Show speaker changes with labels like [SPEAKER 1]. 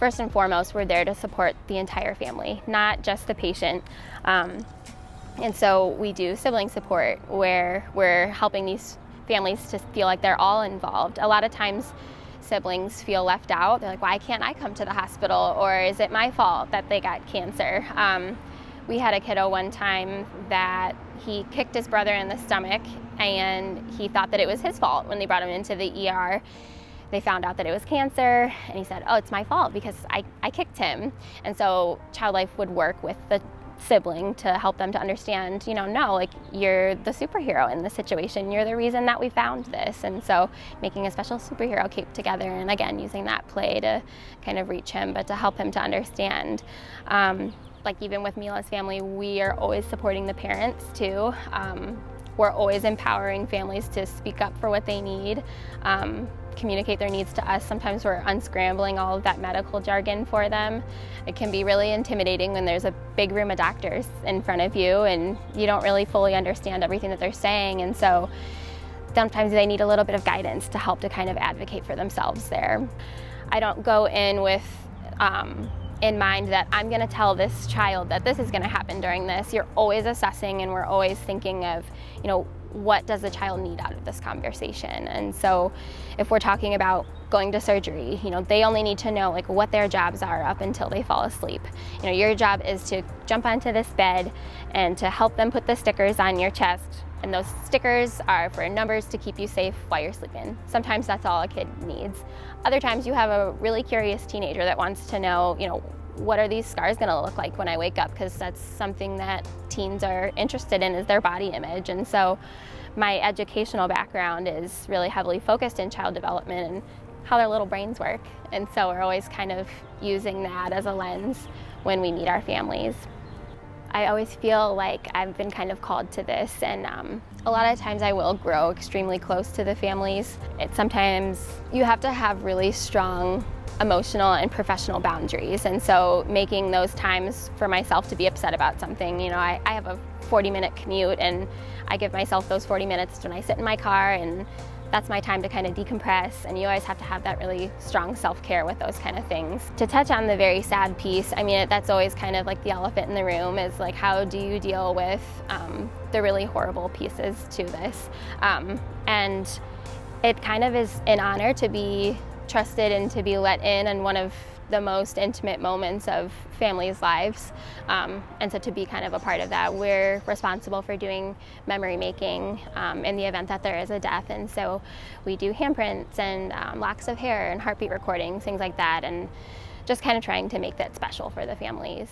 [SPEAKER 1] first and foremost, we're there to support the entire family, not just the patient. And so we do sibling support where we're helping these families to feel like they're all involved. A lot of times siblings feel left out. They're like, why can't I come to the hospital? Or is it my fault that they got cancer? We had a kiddo one time that he kicked his brother in the stomach, and he thought that it was his fault when they brought him into the ER. They found out that it was cancer, and he said, oh, it's my fault because I kicked him. And so Child Life would work with the sibling to help them to understand, no, like, you're the superhero in this situation. You're the reason that we found this. And so making a special superhero cape together, and again, using that play to kind of reach him, but to help him to understand. Like even with Mila's family, we are always supporting the parents too. We're always empowering families to speak up for what they need, communicate their needs to us. Sometimes we're unscrambling all of that medical jargon for them. It can be really intimidating when there's a big room of doctors in front of you and you don't really fully understand everything that they're saying. And so sometimes they need a little bit of guidance to help to kind of advocate for themselves there. I don't go in with in mind that I'm going to tell this child that this is going to happen during this. You're always assessing, and we're always thinking of, what does the child need out of this conversation? And so if we're talking about going to surgery, they only need to know like what their jobs are up until they fall asleep. Your job is to jump onto this bed and to help them put the stickers on your chest. And those stickers are for numbers to keep you safe while you're sleeping. Sometimes that's all a kid needs. Other times you have a really curious teenager that wants to know, what are these scars gonna look like when I wake up? Because that's something that teens are interested in, is their body image. And so my educational background is really heavily focused in child development and how their little brains work. And so we're always kind of using that as a lens when we meet our families. I always feel like I've been kind of called to this, and a lot of times I will grow extremely close to the families. Sometimes you have to have really strong emotional and professional boundaries, and so making those times for myself to be upset about something. I have a 40-minute commute, and I give myself those 40 minutes when I sit in my car, and that's my time to kind of decompress, and you always have to have that really strong self-care with those kind of things. To touch on the very sad piece, that's always kind of like the elephant in the room, is like, how do you deal with the really horrible pieces to this? And it kind of is an honor to be trusted and to be let in on one of the most intimate moments of families' lives. And so to be kind of a part of that, we're responsible for doing memory making in the event that there is a death. And so we do handprints and locks of hair and heartbeat recordings, things like that, and just kind of trying to make that special for the families.